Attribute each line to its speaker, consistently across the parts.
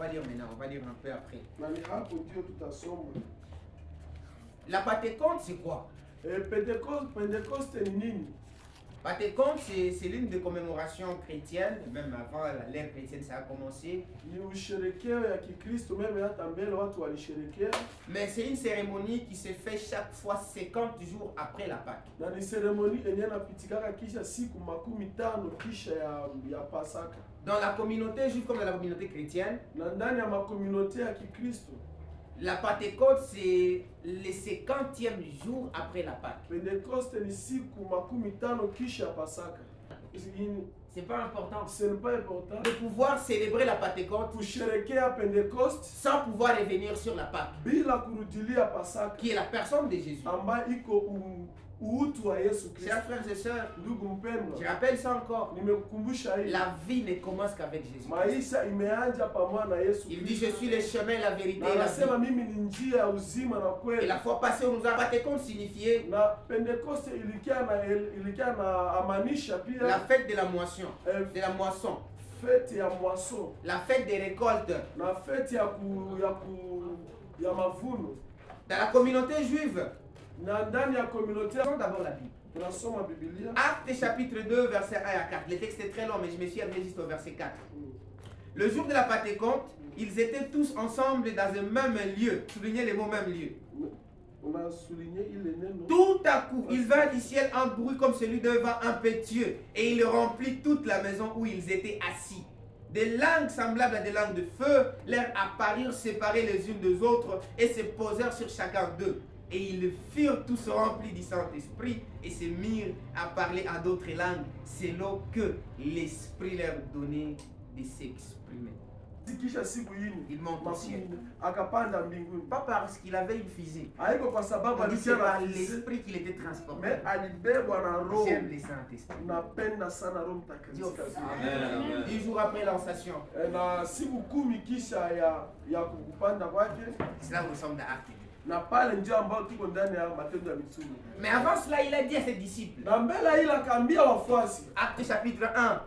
Speaker 1: pas lire maintenant, on va lire un peu après.
Speaker 2: Na ni hapo ndio tutasoma.
Speaker 1: La Pentecôte, c'est quoi?
Speaker 2: Pentecoste ni nini?
Speaker 1: Pentecôte, c'est l'une des commémorations chrétiennes, même avant l'ère chrétienne, ça a commencé.
Speaker 2: Ni usherekeo ya Kikristo, meme hata mbele watu walisherekea.
Speaker 1: Mais c'est une cérémonie qui se fait chaque fois 50 jours après la Pâque.
Speaker 2: Na ni seremoni yenye napitikaka kisha siku 50 kisha ya Pasaka.
Speaker 1: Dans la communauté juive comme dans la communauté chrétienne,
Speaker 2: Na ndani ya makomunote ya Kikristo,
Speaker 1: la Pentecôte, c'est le 50e jour après la Pâque.
Speaker 2: Pentecoste ni siku 50 kisha Pasaka.
Speaker 1: C'est pas important
Speaker 2: Ce n'est pas important
Speaker 1: de pouvoir célébrer la Pentecôte
Speaker 2: kusherekea Pentecoste
Speaker 1: sans pouvoir revenir sur la Pâque,
Speaker 2: bila kurudilia Pasaka,
Speaker 1: qui est la personne de Jésus.
Speaker 2: ambayo iko uutu wa Yesu Kristo.
Speaker 1: Chers frères et sœurs,
Speaker 2: Ndugu mpendwa,
Speaker 1: je rappelle ça encore.
Speaker 2: nimekukumbusha hii.
Speaker 1: La vie ne commence qu'avec Jésus.
Speaker 2: Maisha imeanza pamoja na Yesu
Speaker 1: Il dit,
Speaker 2: Kristo.
Speaker 1: je suis le chemin, la vérité
Speaker 2: Na
Speaker 1: et la
Speaker 2: anasema
Speaker 1: vie.
Speaker 2: mimi ni njia ya uzima na
Speaker 1: Et
Speaker 2: kweli.
Speaker 1: la fois passée, on nous a Pentecôte signifié
Speaker 2: Na Pentecoste ilikia na amanisha
Speaker 1: la
Speaker 2: pia
Speaker 1: fête de la moisson, de la moisson,
Speaker 2: fete ya moisson
Speaker 1: la fête des récoltes.
Speaker 2: na fete ya mavuno.
Speaker 1: Dans la communauté juive,
Speaker 2: Na ndani ya communauté
Speaker 1: lisons d'abord la Bible.
Speaker 2: tunasoma Biblia.
Speaker 1: Actes chapitre 2, verset 1 à 4. Le texte est très long, mais je me suis arrêté juste au verset 4. Le jour de la Pentecôte, ils étaient tous ensemble dans un même lieu. Soulignez le mot même lieu.
Speaker 2: On a souligné ile neno.
Speaker 1: Tout à coup, il vint du ciel un bruit comme celui d'un vent impétueux, et il remplit toute la maison où ils étaient assis. Des langues semblables à des langues de feu leur apparurent séparées les unes des autres et se posèrent sur chacun d'eux. Et ils furent tous remplis du Saint-Esprit et se mirent à parler à d'autres langues selon que l'Esprit leur donnait de s'exprimer.
Speaker 2: Kisha siku yini
Speaker 1: Il monte au ciel.
Speaker 2: akapanda mbinguni.
Speaker 1: Pas parce qu'il avait une fusée.
Speaker 2: Haiko kwa sababu
Speaker 1: On dit c'est
Speaker 2: alikuwa
Speaker 1: par
Speaker 2: na fusée,
Speaker 1: l'Esprit qu'il était transporté.
Speaker 2: mais alibebwa na roho.
Speaker 1: J'aime le Saint-Esprit.
Speaker 2: Napenda sana Roho
Speaker 1: Dis au
Speaker 2: Mtakatifu.
Speaker 1: Amen. 10 jours après l'Annonciation.
Speaker 2: Na siku 10 kisha ya kupanda kwake,
Speaker 1: C'est là où nous sommes dans Actes 2.
Speaker 2: na pale ndio ambao tuko ndani ya Matendo ya Mitume.
Speaker 1: Mais avant cela, il a dit à ses disciples.
Speaker 2: Na mbele ile akaambia wafuasi,
Speaker 1: Actes chapitre 1.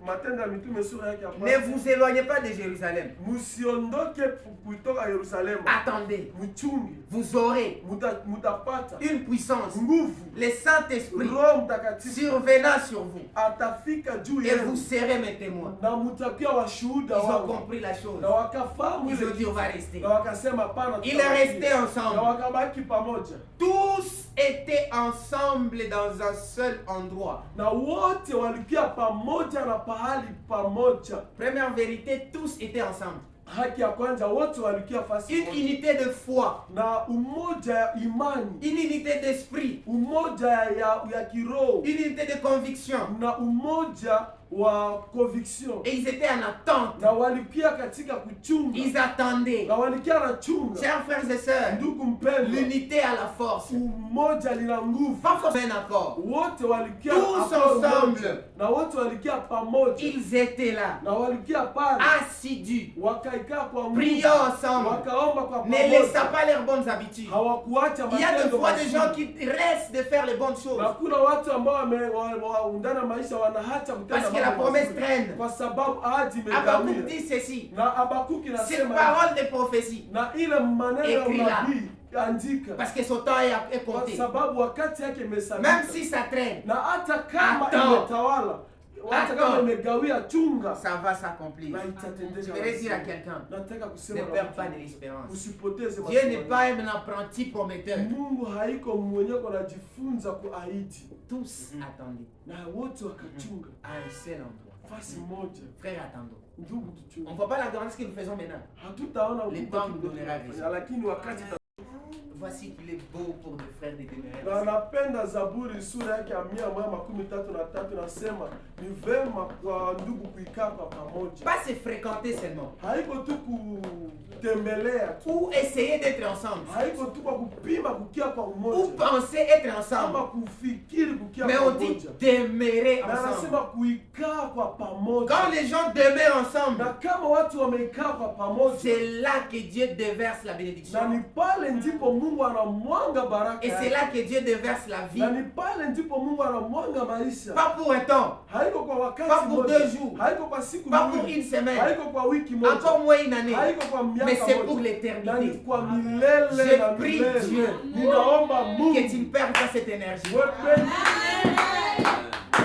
Speaker 2: Matendo ya Mitume sura yake ya
Speaker 1: Ne
Speaker 2: kwanza,
Speaker 1: vous éloignez pas de Jérusalem.
Speaker 2: msiondoke kutoka Yerusalemu,
Speaker 1: Attendez.
Speaker 2: mchungi,
Speaker 1: Vous aurez
Speaker 2: mutapata
Speaker 1: une puissance.
Speaker 2: nguvu,
Speaker 1: Le Saint-Esprit
Speaker 2: Roho Mtakatifu
Speaker 1: survenant sur vous.
Speaker 2: atafika juu
Speaker 1: Et vous
Speaker 2: yenu
Speaker 1: serez mes témoins.
Speaker 2: na mutakuwa washuhuda
Speaker 1: Ils ont
Speaker 2: wangu.
Speaker 1: compris la chose.
Speaker 2: Na wakafahamu
Speaker 1: Ils
Speaker 2: ile
Speaker 1: ont dit on va rester.
Speaker 2: na wakasema hapana,
Speaker 1: Ils est resté
Speaker 2: na
Speaker 1: ensemble.
Speaker 2: wakabaki pamoja,
Speaker 1: Tous étaient ensemble dans un seul endroit.
Speaker 2: na wote walikuwa pamoja na pahali pamoja.
Speaker 1: Première vérité, tous étaient ensemble.
Speaker 2: Haki ya kwanza, wote walikuwa fasi
Speaker 1: Une
Speaker 2: moja.
Speaker 1: unité de foi,
Speaker 2: Na umoja ya imani,
Speaker 1: une unité d'esprit,
Speaker 2: umoja ya kiroho,
Speaker 1: une unité de conviction.
Speaker 2: na umoja wa conviction,
Speaker 1: Et ils étaient en attente.
Speaker 2: na walikuwa katika kuchunga,
Speaker 1: Ils attendaient.
Speaker 2: na walikuwa na chunga.
Speaker 1: Chers frères et sœurs,
Speaker 2: Ndugu mpendwa,
Speaker 1: l'unité a la force.
Speaker 2: umoja lina nguvu.
Speaker 1: Pas forcément un accord.
Speaker 2: Wote walikuwa
Speaker 1: Tous
Speaker 2: hapo
Speaker 1: ensemble.
Speaker 2: moja, na wote walikuwa pamoja,
Speaker 1: Ils étaient là,
Speaker 2: na walikuwa pale
Speaker 1: assidus,
Speaker 2: wakaikaa kwa
Speaker 1: priant
Speaker 2: Mungu,
Speaker 1: ensemble,
Speaker 2: wakaomba kwa
Speaker 1: ne laissant
Speaker 2: pamoja,
Speaker 1: pas leurs bonnes habitudes.
Speaker 2: hawakuacha
Speaker 1: Il y a des
Speaker 2: matendo
Speaker 1: fois des gens
Speaker 2: mazuri.
Speaker 1: qui restent de faire les bonnes choses
Speaker 2: Na kuna watu ambao waundana maisha wanaacha
Speaker 1: parce
Speaker 2: kutenda
Speaker 1: que la
Speaker 2: mambo
Speaker 1: promesse
Speaker 2: mazuri,
Speaker 1: traîne.
Speaker 2: kwa sababu ahadi
Speaker 1: Habakkuk
Speaker 2: imegawia.
Speaker 1: dit ceci.
Speaker 2: Na Habakuki
Speaker 1: Cette
Speaker 2: nasema
Speaker 1: parole de prophétie,
Speaker 2: na ile maneno ya
Speaker 1: Écris là.
Speaker 2: unabii andika,
Speaker 1: parce que son temps est
Speaker 2: kwa
Speaker 1: compté.
Speaker 2: sababu wakati yake imesabika.
Speaker 1: Même si ça traîne,
Speaker 2: Na hata kama
Speaker 1: Attends.
Speaker 2: imetawala, hata kama
Speaker 1: Attends.
Speaker 2: imegawia, chunga
Speaker 1: ça va s'accomplir.
Speaker 2: na
Speaker 1: Je
Speaker 2: itatendeka.
Speaker 1: voudrais dire à quelqu'un,
Speaker 2: Nataka
Speaker 1: ne
Speaker 2: kusema
Speaker 1: perds pas de l'espérance.
Speaker 2: usipoteze
Speaker 1: Dieu
Speaker 2: matumaini.
Speaker 1: n'est pas un apprenti prometteur.
Speaker 2: Mungu haiko mwenyewe kunajifunza kuahidi,
Speaker 1: Tous attendez
Speaker 2: na wote wakachunga
Speaker 1: à un seul endroit.
Speaker 2: fasi moja.
Speaker 1: Frère, attendons.
Speaker 2: Ndugu,
Speaker 1: On
Speaker 2: tuchunge.
Speaker 1: ne voit pas la grandeur que nous faisons maintenant.
Speaker 2: Hatutaona
Speaker 1: Les
Speaker 2: ukubwa
Speaker 1: temps nous
Speaker 2: kidogo
Speaker 1: donnera
Speaker 2: tunafanya,
Speaker 1: raison.
Speaker 2: lakini wakati
Speaker 1: Voici qu'il est beau pour nos frères de demeurer.
Speaker 2: na napenda Zaburi sura yake ya 133 nasema ni vema kwa ndugu kuikaa kwa pamoja,
Speaker 1: Pas se fréquenter seulement.
Speaker 2: haiko tu kutembelea tu,
Speaker 1: Ou essayer d'être ensemble.
Speaker 2: haiko tu kwa kupima kukia kwa
Speaker 1: Ou
Speaker 2: umoja
Speaker 1: penser être
Speaker 2: ama
Speaker 1: ensemble.
Speaker 2: kufikiri kukia
Speaker 1: Mais
Speaker 2: kwa
Speaker 1: on dit
Speaker 2: umoja,
Speaker 1: demeurer
Speaker 2: na anasema
Speaker 1: ensemble.
Speaker 2: kuikaa kwa pamoja.
Speaker 1: Quand les gens demeurent ensemble,
Speaker 2: Na kama watu wamekaa kwa pamoja,
Speaker 1: c'est là que Dieu déverse la
Speaker 2: na
Speaker 1: bénédiction.
Speaker 2: ni pale ndipo Mungu Mungu anamwanga baraka.
Speaker 1: Et c'est là que Dieu déverse la vie.
Speaker 2: Na ni pale ndipo Mungu anamwanga maisha.
Speaker 1: Pas pour un temps,
Speaker 2: Haiko kwa wakati
Speaker 1: pas pour
Speaker 2: moja.
Speaker 1: 2 jours,
Speaker 2: Haiko kwa siku
Speaker 1: pas pour
Speaker 2: mbili.
Speaker 1: une semaine,
Speaker 2: Haiko kwa wiki moja.
Speaker 1: encore moins une année.
Speaker 2: Haiko kwa miaka
Speaker 1: Mais c'est
Speaker 2: moja.
Speaker 1: pour
Speaker 2: Na ni
Speaker 1: l'éternité.
Speaker 2: kwa milele
Speaker 1: Je
Speaker 2: na
Speaker 1: prie
Speaker 2: milele.
Speaker 1: Dieu
Speaker 2: Ninaomba Mungu
Speaker 1: que tu ne perdes pas cette énergie.
Speaker 2: wewe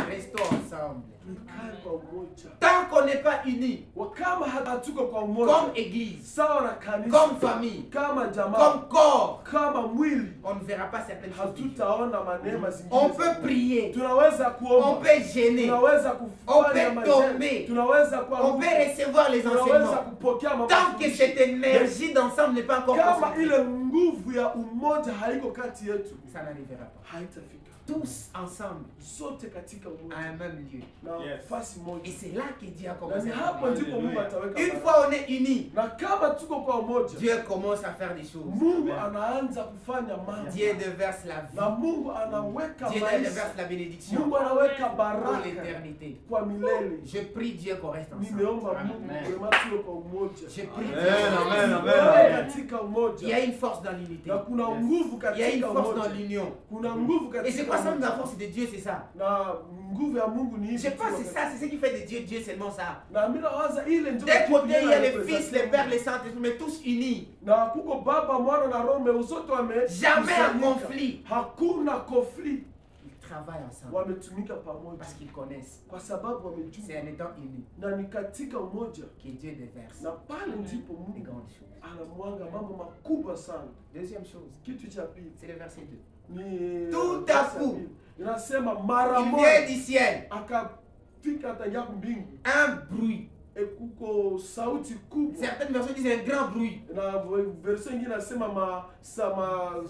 Speaker 1: Restons ensemble.
Speaker 2: tukae kwa umoja.
Speaker 1: Tant qu'on n'est pas unis,
Speaker 2: Kama hatuko kwa umoja,
Speaker 1: comme église,
Speaker 2: sawa na kanisa,
Speaker 1: comme famille,
Speaker 2: kama jamaa,
Speaker 1: comme corps,
Speaker 2: kama mwili,
Speaker 1: on ne verra pas certaines choses.
Speaker 2: hatutaona maneno zingine.
Speaker 1: On peut prier,
Speaker 2: Tunaweza
Speaker 1: on
Speaker 2: kuomba,
Speaker 1: peut gêner,
Speaker 2: tunaweza
Speaker 1: on
Speaker 2: kufanya
Speaker 1: peut
Speaker 2: majendo,
Speaker 1: tomber,
Speaker 2: tunaweza
Speaker 1: on
Speaker 2: kuanguka,
Speaker 1: peut recevoir les
Speaker 2: tunaweza
Speaker 1: enseignements.
Speaker 2: kupokea
Speaker 1: Tant que
Speaker 2: mafundisho.
Speaker 1: cette énergie d'ensemble n'est pas encore
Speaker 2: Kama
Speaker 1: concentrée,
Speaker 2: ile nguvu ya umoja haiko kati yetu,
Speaker 1: ça n'arrivera pas.
Speaker 2: haitafika.
Speaker 1: Tous ensemble
Speaker 2: Sote katika
Speaker 1: à
Speaker 2: umoja
Speaker 1: un même lieu.
Speaker 2: na nafasi
Speaker 1: Et
Speaker 2: moja.
Speaker 1: c'est là que Dieu a
Speaker 2: Na
Speaker 1: commencé
Speaker 2: ni
Speaker 1: à
Speaker 2: hapo
Speaker 1: faire.
Speaker 2: ndipo Mungu ataweka
Speaker 1: Une
Speaker 2: baraka.
Speaker 1: fois on est unis,
Speaker 2: Na kama tuko kwa umoja,
Speaker 1: Dieu commence à faire des choses.
Speaker 2: Mungu anaanza kufanya mambo.
Speaker 1: Dieu déverse la
Speaker 2: Na
Speaker 1: vie.
Speaker 2: Mungu anaweka
Speaker 1: Dieu
Speaker 2: maisha.
Speaker 1: déverse la bénédiction
Speaker 2: Mungu anaweka
Speaker 1: pour
Speaker 2: baraka
Speaker 1: l'éternité.
Speaker 2: kwa milele.
Speaker 1: Je prie Dieu qu'on reste ensemble.
Speaker 2: Nimeomba Mungu kwema tuwe kwa umoja.
Speaker 1: Je prie
Speaker 3: Amen,
Speaker 1: Dieu.
Speaker 3: amen,
Speaker 2: Tuwe
Speaker 3: amen.
Speaker 2: katika
Speaker 1: Il y
Speaker 2: umoja.
Speaker 1: a une force dans l'unité.
Speaker 2: Na kuna nguvu
Speaker 1: Il y a une
Speaker 2: katika
Speaker 1: force dans
Speaker 2: umoja.
Speaker 1: l'union.
Speaker 2: Kuna nguvu
Speaker 1: Et c'est
Speaker 2: katika
Speaker 1: quoi ça, la
Speaker 2: umoja.
Speaker 1: force de Dieu, c'est ça.
Speaker 2: Na nguvu ya Mungu ni hivi.
Speaker 1: Je pense que c'est ça, c'est ce qui fait de Dieu, Dieu seulement ça.
Speaker 2: Na mimi nawaza ile ndio
Speaker 1: D'un
Speaker 2: kitu
Speaker 1: côté, il y a le
Speaker 2: inarepresent.
Speaker 1: Fils, le Père, le Saint-Esprit, mais tous unis.
Speaker 2: Na kuko Baba, Mwana na Roho Mtakatifu wame
Speaker 1: Jamais un
Speaker 2: kusanyika.
Speaker 1: conflit.
Speaker 2: Hakuna conflit.
Speaker 1: Ils travaillent ensemble
Speaker 2: Wametumika pamoja
Speaker 1: parce qu'ils connaissent.
Speaker 2: kwa sababu
Speaker 1: C'est
Speaker 2: wamejua.
Speaker 1: en étant unis
Speaker 2: Na ni katika umoja
Speaker 1: que Dieu déverse
Speaker 2: na pale ndipo
Speaker 1: des
Speaker 2: Mungu
Speaker 1: grandes choses.
Speaker 2: anamwanga mambo makubwa sana.
Speaker 1: Deuxième chose,
Speaker 2: Kitu cha pili
Speaker 1: c'est le verset 2.
Speaker 2: ni
Speaker 1: Tout à coup,
Speaker 2: inasema mara
Speaker 1: il
Speaker 2: moja
Speaker 1: vient du ciel
Speaker 2: akafika tangia mbingu,
Speaker 1: un bruit.
Speaker 2: kuko sauti kubwa,
Speaker 1: Certaines versions disent un grand bruit.
Speaker 2: na version nyingine inasema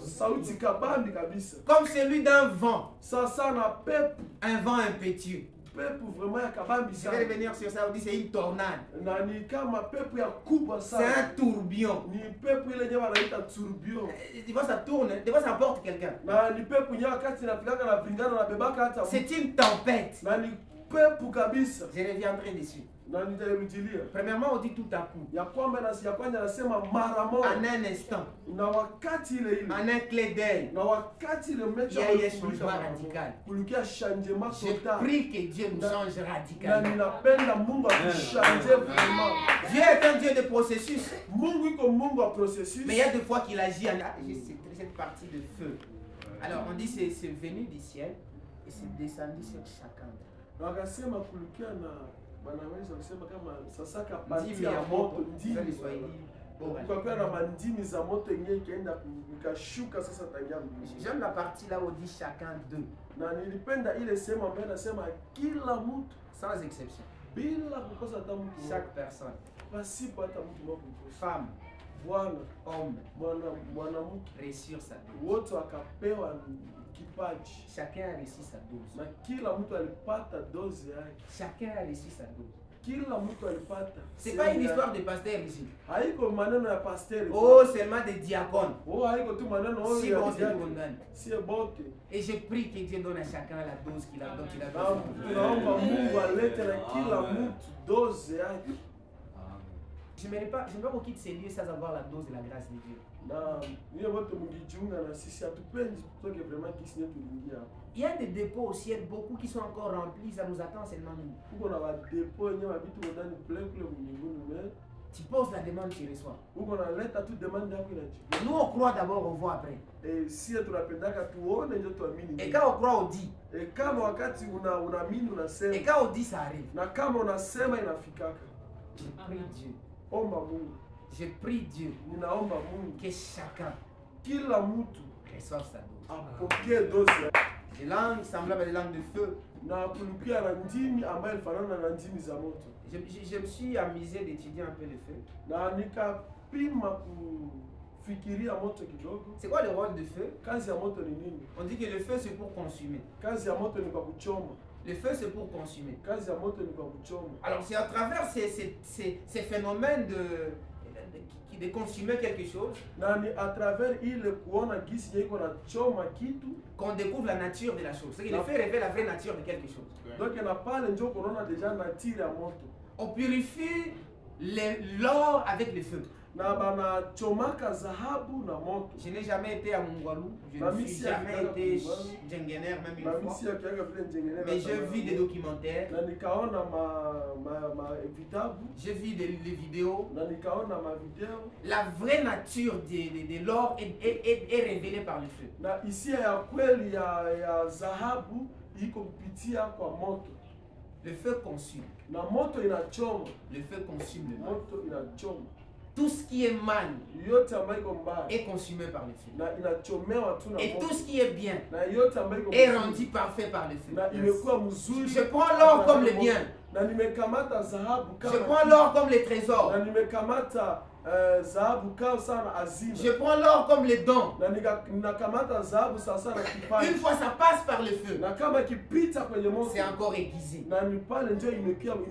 Speaker 2: sauti kabambi kabisa,
Speaker 1: Comme celui d'un vent.
Speaker 2: sasa na pepo
Speaker 1: Un vent impétueux.
Speaker 2: pepo vraiment ya kabambi
Speaker 1: Je
Speaker 2: sana,
Speaker 1: vais revenir sur ça, on dit c'est une tornade.
Speaker 2: na ni kama pepo ya kubwa
Speaker 1: C'est
Speaker 2: sana,
Speaker 1: un tourbillon.
Speaker 2: ni pepo ile yenyewe wanaita tourbillon,
Speaker 1: Des fois ça tourne, des fois ça emporte quelqu'un.
Speaker 2: na ni pepo yenyewe wakati inapigana na pingana na bebaka hata mtu.
Speaker 1: C'est une tempête.
Speaker 2: Na ni pepo kabisa,
Speaker 1: Je reviendrai dessus.
Speaker 2: na nitairudilia
Speaker 1: Premièrement, on dit tout à coup.
Speaker 2: ya kwamba ya kwanza nasema mara
Speaker 1: En
Speaker 2: moja,
Speaker 1: un instant,
Speaker 2: na wakati ile ile,
Speaker 1: en un clé d'œil,
Speaker 2: na wakati ile
Speaker 1: il
Speaker 2: mecha
Speaker 1: y a eu un changement radical.
Speaker 2: kulikia changement
Speaker 1: Je
Speaker 2: total,
Speaker 1: prie que Dieu nous change
Speaker 2: na
Speaker 1: radicalement.
Speaker 2: ninapenda Mungu akushanje vraiment.
Speaker 1: Dieu est un Dieu de processus.
Speaker 2: Mungu iko Mungu wa processus,
Speaker 1: Mais il y a des fois qu'il agit en cette partie de feu. Alors on dit c'est venu du ciel et c'est descendu sur chacun.
Speaker 2: na akasema kulikia na wanaweza kusema kama sasa
Speaker 1: Ndimi
Speaker 2: kapatia
Speaker 1: ya
Speaker 2: moto
Speaker 1: moto,
Speaker 2: ndimi
Speaker 1: ça, les Swahili.
Speaker 2: kukakuwa na mandimi za moto yenyewe ikaenda ikashuka sasa tangia mbingu.
Speaker 1: J'aime la partie là où on dit chacun d'eux,
Speaker 2: Na nilipenda ile sehemu ambayo nasema kila mtu
Speaker 1: sans exception.
Speaker 2: bila kukosa hata mtu mmoja,
Speaker 1: Chaque personne,
Speaker 2: pasipo hata mtu mmoja kukosa.
Speaker 1: femme,
Speaker 2: Bwana
Speaker 1: homme,
Speaker 2: mwanamke
Speaker 1: reçurent sa dose.
Speaker 2: wote wakapewa kipaji,
Speaker 1: Chacun a reçu sa dose.
Speaker 2: na kila mtu alipata dozi yake,
Speaker 1: Chacun a reçu sa dose.
Speaker 2: kila mtu alipata.
Speaker 1: C'est pas une histoire de pasteur ici.
Speaker 2: Haiko maneno ya pasteri.
Speaker 1: Oh, seulement des diacones.
Speaker 2: Oh, haiko tu maneno
Speaker 1: Si
Speaker 2: ya
Speaker 1: bon, c'est
Speaker 2: diakoni.
Speaker 1: condamné.
Speaker 2: Si bote.
Speaker 1: Et je prie que Dieu donne à chacun la dose qu'il a, dont il a
Speaker 2: Na
Speaker 1: besoin.
Speaker 2: tunaomba Mungu alete na kila mtu dozi yake.
Speaker 1: Je n'aimerais pas qu'on quitte ces lieux sans avoir la dose de la grâce de Dieu.
Speaker 2: Na niye wote mngijiunga na sisi, hatupendi tutoke vraiment kisi yetu tuliingia hapa.
Speaker 1: Il y a des dépôts au ciel, beaucoup qui sont encore remplis, ça nous attend seulement nous.
Speaker 2: Huko na wadepo yenyewe wabitu ndani plein kule mbinguni, mais
Speaker 1: Tu poses la demande, tu reçois.
Speaker 2: huko naleta tu demande yako inajibu.
Speaker 1: Nous on croit d'abord, on voit après.
Speaker 2: Si tunapendaka tuone ndio tuamini.
Speaker 1: Et quand on croit, on dit.
Speaker 2: Kama wakati unaamini unasema.
Speaker 1: Et quand on dit, ça arrive.
Speaker 2: Na kama unasema inafikaka.
Speaker 1: Je prie Dieu.
Speaker 2: Omba Mungu.
Speaker 1: Je prie Dieu
Speaker 2: Ninaomba Mungu
Speaker 1: que chacun
Speaker 2: kila mtu
Speaker 1: reçoive sa dose.
Speaker 2: apokee dozi
Speaker 1: Des langues semblables à des langues de feu.
Speaker 2: na kulikia na ndimi ambayo ilifanana na ndimi za moto.
Speaker 1: Je me suis amusé d'étudier un peu le feu.
Speaker 2: Na nikapima kufikiria moto kidogo.
Speaker 1: C'est quoi le rôle du feu?
Speaker 2: Kazi ya moto ni nini?
Speaker 1: On dit que le feu c'est pour consumer.
Speaker 2: Kazi ya moto ni kwa kuchoma.
Speaker 1: Le feu c'est pour consumer.
Speaker 2: Kazi ya moto ni kwa kuchoma.
Speaker 1: Alors c'est à travers ces phénomènes de consumer quelque chose
Speaker 2: Na ni à travers ile kuona gisi yiko na choma kitu.
Speaker 1: qu'on découvre la nature de la chose. C'est que le feu révèle la vraie nature de quelque chose.
Speaker 2: Donc na pale ndio kunaona deja nature ya moto.
Speaker 1: On purifie l'or avec le feu.
Speaker 2: na banachomaka zahabu na moto.
Speaker 1: Je n'ai jamais été à Mongolou, je ne suis jamais été Djengener même une fois. Mais j'ai vu des documentaires,
Speaker 2: na nikaona vitabu,
Speaker 1: j'ai vu des vidéos.
Speaker 2: na nikaona video.
Speaker 1: La vraie nature de l'or est révélée par le feu.
Speaker 2: Na hisia ya kweli ya zahabu iko kupitia kwa moto.
Speaker 1: Le feu consume.
Speaker 2: Na moto inachoma.
Speaker 1: Le feu consume le mal.
Speaker 2: Moto inachoma.
Speaker 1: Tout ce qui est mal
Speaker 2: yote ambayo iko mbaya
Speaker 1: est consumé par le feu.
Speaker 2: na inachomewa tu na
Speaker 1: Et
Speaker 2: moto.
Speaker 1: tout ce qui est bien
Speaker 2: Na yote ambayo iko
Speaker 1: est rendu parfait par le feu.
Speaker 2: na imekuwa mzuri.
Speaker 1: Je prends l'or comme le bien.
Speaker 2: Na nimekamata zahabu kama.
Speaker 1: Je prends l'or comme les trésors.
Speaker 2: Na nimekamata zahabu kama sana azima.
Speaker 1: Je prends l'or comme les dons.
Speaker 2: Na ninakamata zahabu sasa na kipaji.
Speaker 1: Une fois ça passe par le feu,
Speaker 2: Na kama kipita kwenye moto
Speaker 1: c'est encore aiguisé.
Speaker 2: na ni pale ndio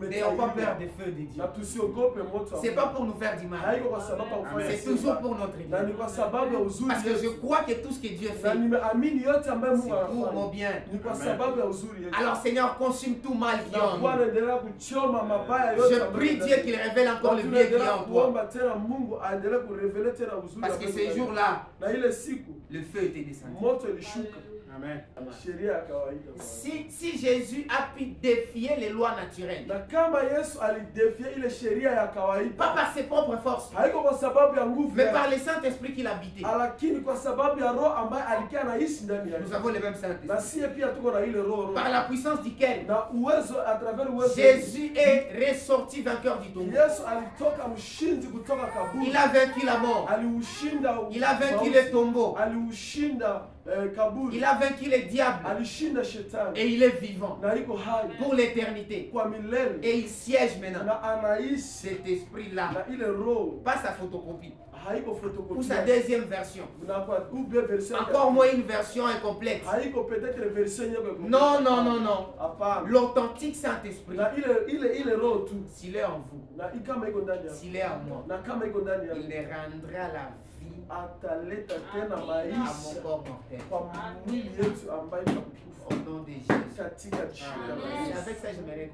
Speaker 1: N'ayons pas peur des feux de Dieu.
Speaker 2: na tusiogope moto.
Speaker 1: C'est pas pour nous faire du mal.
Speaker 2: Haiko kwa sababu ya kufanya
Speaker 1: C'est
Speaker 2: sifa.
Speaker 1: toujours pour notre
Speaker 2: Na ni
Speaker 1: bien.
Speaker 2: kwa sababu ya uzuri
Speaker 1: Parce que je
Speaker 2: Yesu.
Speaker 1: crois que tout ce que Dieu
Speaker 2: Na
Speaker 1: fait,
Speaker 2: nimeamini yote ambayo Mungu
Speaker 1: c'est pour mon
Speaker 2: anafanya
Speaker 1: bien.
Speaker 2: ni kwa sababu ya uzuri Yesu.
Speaker 1: Alors Seigneur, consume tout mal qui est
Speaker 2: Na
Speaker 1: en
Speaker 2: Bwana
Speaker 1: nous.
Speaker 2: endelea kuchoma mabaya yote.
Speaker 1: Je prie Dieu qu'il révèle encore le bien qui est en toi.
Speaker 2: kuomba tena Mungu aendelee kurevele tena uzuri.
Speaker 1: Parce que ces jours-là,
Speaker 2: na ile siku
Speaker 1: le feu était descendu.
Speaker 2: moto ilishuka.
Speaker 1: Amen.
Speaker 2: Sheria ya kawaida.
Speaker 1: Si Jésus a pu défier les lois naturelles,
Speaker 2: Na kama Yesu alidefia ile sheria ya kawaida,
Speaker 1: pas par ses propres forces,
Speaker 2: haiko kwa sababu ya nguvu
Speaker 1: mais
Speaker 2: yake,
Speaker 1: par le Saint-Esprit qu'il habitait.
Speaker 2: lakini kwa sababu ya roho ambaye alikuwa anaishi ndani yake.
Speaker 1: Nous avons le même
Speaker 2: Na
Speaker 1: Saint-Esprit.
Speaker 2: sie pia tuko na ile roho.
Speaker 1: Par la puissance duquel
Speaker 2: Na uwezo à travers uwezo
Speaker 1: Jésus est ressorti vainqueur du tombeau.
Speaker 2: Yesu alitoka mshindi kutoka kaburi.
Speaker 1: Il a vaincu la mort.
Speaker 2: Aliushinda.
Speaker 1: Il a vaincu le tombeau.
Speaker 2: Aliushinda kaburi.
Speaker 1: Il a vaincu le diable.
Speaker 2: Alishinda shetani.
Speaker 1: Et il est vivant
Speaker 2: Na iko hai
Speaker 1: pour l'éternité.
Speaker 2: kwa milele.
Speaker 1: Et il siège maintenant.
Speaker 2: Na anaishi
Speaker 1: Cet esprit-là,
Speaker 2: na ile roho.
Speaker 1: pas sa photocopie,
Speaker 2: Haiko
Speaker 1: ou
Speaker 2: photocopie.
Speaker 1: sa deuxième version.
Speaker 2: Na kwa double version.
Speaker 1: Encore moins une version incomplète.
Speaker 2: Haiko peut-être version yako.
Speaker 1: Non, non, non, non.
Speaker 2: Hapana.
Speaker 1: L'authentique Saint-Esprit,
Speaker 2: Na ile roho tu.
Speaker 1: s'il est en vous,
Speaker 2: Na kama iko ndani yako.
Speaker 1: s'il est en moi,
Speaker 2: Na kama iko ndani yako.
Speaker 1: il les rendra la vie
Speaker 2: Ataleta tena
Speaker 1: à mon
Speaker 2: maisha
Speaker 1: corps mortel.
Speaker 2: kwa mwili yetu ambayo itakufa
Speaker 1: Au nom de Jésus.
Speaker 2: katika jina la
Speaker 1: Et
Speaker 2: Yesu.
Speaker 1: avec ça, je me